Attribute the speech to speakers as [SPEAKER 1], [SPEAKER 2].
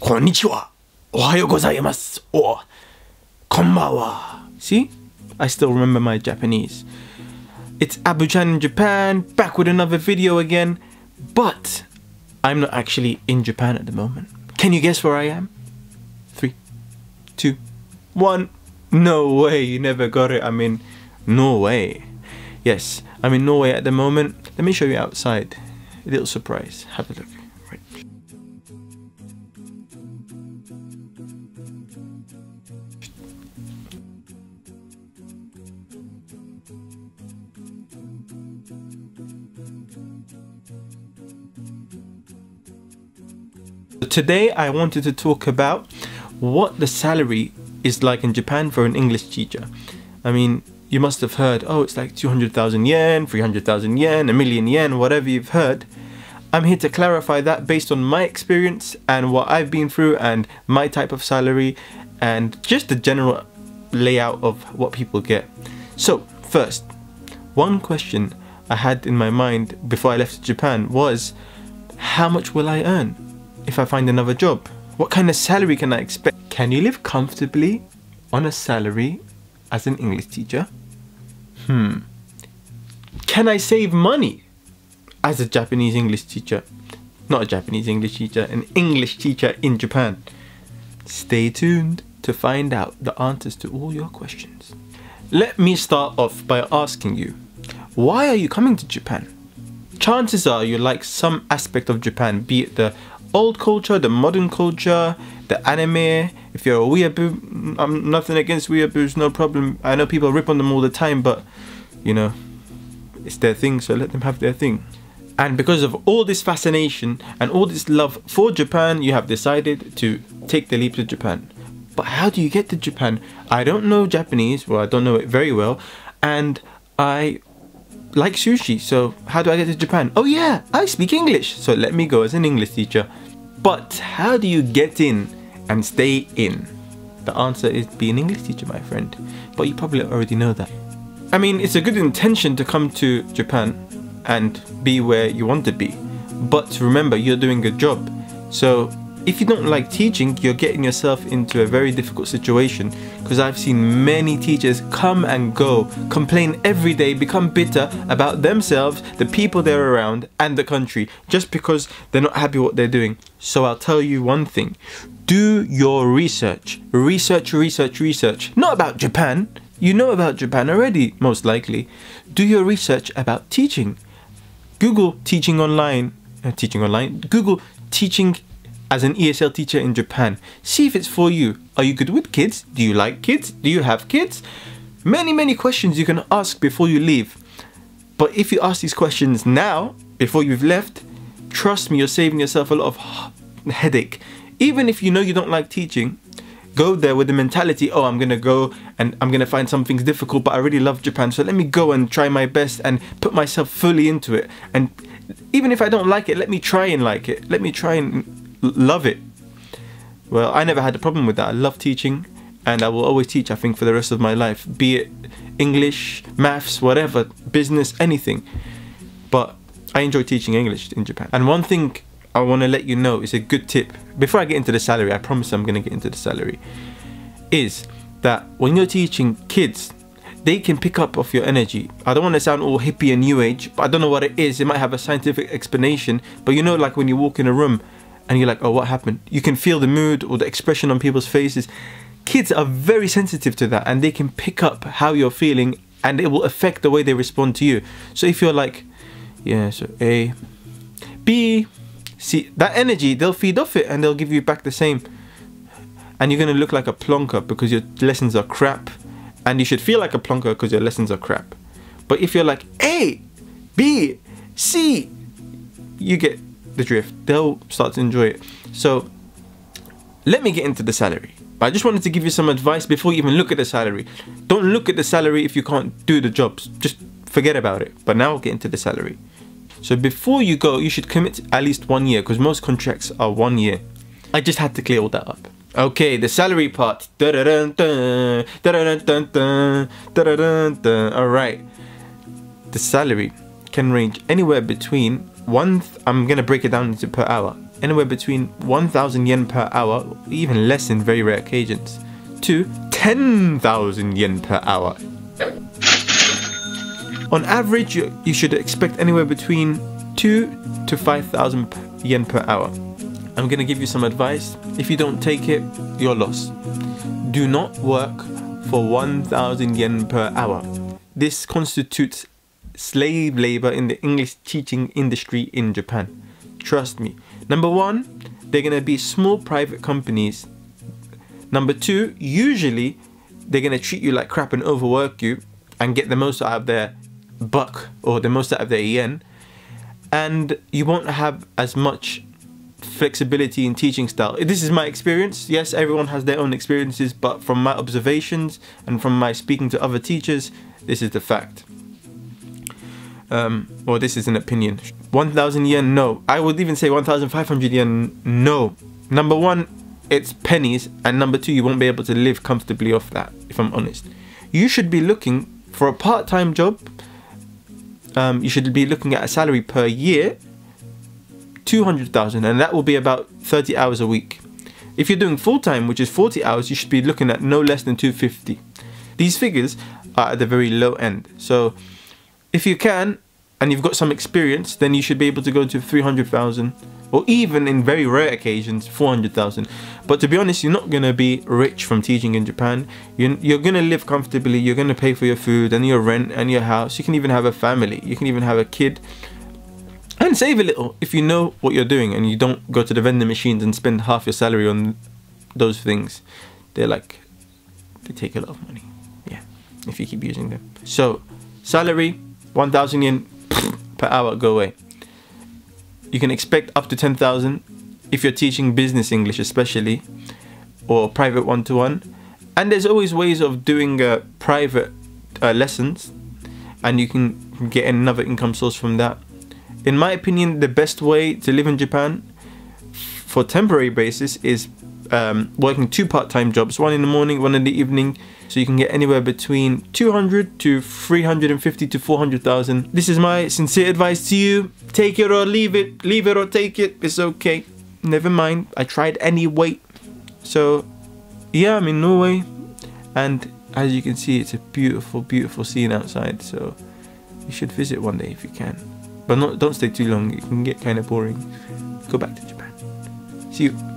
[SPEAKER 1] konnichiwa, ohayo gozaimasu, or konbanwa. See? I still remember my Japanese. It's Abu-chan in Japan, back with another video again, but I'm not actually in Japan at the moment. Can you guess where I am? 3, 2, 1. No way, you never got it. I'm in Norway. Yes, I'm in Norway at the moment. Let me show you outside. A little surprise. Have a look. Right. Today I wanted to talk about what the salary is like in Japan for an English teacher. I mean, you must have heard, oh, it's like 200,000 yen, 300,000 yen, a million yen, whatever you've heard. I'm here to clarify that based on my experience and what I've been through and my type of salary and just the general layout of what people get. So first, one question I had in my mind before I left Japan was, how much will I earn if I find another job? What kind of salary can I expect? Can you live comfortably on a salary as an English teacher? Can I save money as a Japanese English teacher? Not a Japanese English teacher, an English teacher in Japan. Stay tuned to find out the answers to all your questions. Let me start off by asking you, why are you coming to Japan? Chances are you like some aspect of Japan, be it the old culture, the modern culture, the anime. If you're a weeaboo, I'm nothing against weeaboos, no problem. I know people rip on them all the time, but you know, it's their thing, so let them have their thing. And because of all this fascination and all this love for Japan, you have decided to take the leap to Japan. But how do you get to Japan? I don't know Japanese, well, I don't know it very well, and I like sushi, so how do I get to Japan? Oh yeah, I speak English, so let me go as an English teacher. But how do you get in and stay in? The answer is be an English teacher, my friend. But you probably already know that. I mean, it's a good intention to come to Japan and be where you want to be. But remember, you're doing a job. So if you don't like teaching, you're getting yourself into a very difficult situation, because I've seen many teachers come and go, complain every day, become bitter about themselves, the people they're around, and the country, just because they're not happy with what they're doing. So I'll tell you one thing. Do your research. Research. Not about Japan. You know about Japan already, most likely. Do your research about teaching. Google teaching online. Google teaching as an ESL teacher in Japan. See if it's for you. Are you good with kids? Do you like kids? Do you have kids? Many questions you can ask before you leave. But if you ask these questions now, before you've left, trust me, you're saving yourself a lot of headache. Even if you know you don't like teaching, go there with the mentality, oh, I'm gonna go and I'm gonna find some things difficult, but I really love Japan, so let me go and try my best and put myself fully into it. And even if I don't like it, let me try and like it. Let me try and love it. Well, I never had a problem with that. I love teaching, and I will always teach, I think, for the rest of my life, be it English, maths, whatever, business, anything. But I enjoy teaching English in Japan. And one thing I want to let you know is a good tip, before I get into the salary, I promise I'm going to get into the salary, is that when you're teaching kids, they can pick up off your energy. I don't want to sound all hippie and new age, but I don't know what it is. It might have a scientific explanation, but you know, like when you walk in a room and you're like, oh, what happened? You can feel the mood or the expression on people's faces. Kids are very sensitive to that, and they can pick up how you're feeling, and it will affect the way they respond to you. So if you're like, yeah, so A, B, C, that energy, they'll feed off it and they'll give you back the same. And you're going to look like a plonker because your lessons are crap, and you should feel like a plonker because your lessons are crap. But if you're like A, B, C, you get the drift. They'll start to enjoy it. So let me get into the salary. But I just wanted to give you some advice before you even look at the salary. Don't look at the salary if you can't do the jobs. Just forget about it. But now I'll get into the salary. So before you go, you should commit at least 1 year, because most contracts are 1 year. I just had to clear all that up. Okay, the salary part. Alright. The salary can range anywhere between I'm gonna break it down into per hour. anywhere between 1,000 yen per hour, even less in very rare occasions, to 10,000 yen per hour. On average, you should expect anywhere between 2 to 5,000 yen per hour. I'm going to give you some advice. If you don't take it, you're lost. Do not work for 1,000 yen per hour. This constitutes slave labor in the English teaching industry in Japan. Trust me. Number one, they're going to be small private companies. Number two, usually they're going to treat you like crap and overwork you and get the most out of their buck or the most out of their yen. And you won't have as much flexibility in teaching style. This is my experience. Yes, everyone has their own experiences, but from my observations and from my speaking to other teachers, this is the fact. Well, this is an opinion. 1,000 yen, no. I would even say 1,500 yen, no. Number one, it's pennies, and number two, you won't be able to live comfortably off that, if I'm honest. You should be looking for a part-time job. You should be looking at a salary per year, 200,000, and that will be about 30 hours a week. If you're doing full-time, which is 40 hours, you should be looking at no less than 250. These figures are at the very low end. So if you can, and you've got some experience, then you should be able to go to 300,000, or even in very rare occasions, 400,000. But to be honest, you're not going to be rich from teaching in Japan. You're going to live comfortably. You're going to pay for your food and your rent and your house. You can even have a family. You can even have a kid. And save a little if you know what you're doing and you don't go to the vending machines and spend half your salary on those things. They take a lot of money. Yeah, if you keep using them. So, salary, 1,000 yen per hour, go away. You can expect up to 10,000 if you're teaching business English especially, or private one-to-one. And there's always ways of doing private lessons, and you can get another income source from that. In my opinion, the best way to live in Japan for temporary basis is working 2 part-time jobs, one in the morning, one in the evening, so you can get anywhere between 200 to 350 to 400,000. This is my sincere advice to you. Take it or leave it. Leave it or take it. It's okay. Never mind. I tried anyway. So, yeah, I'm in Norway, and as you can see, it's a beautiful, beautiful scene outside. So, you should visit one day if you can. But don't stay too long. It can get kind of boring. Go back to Japan. See you.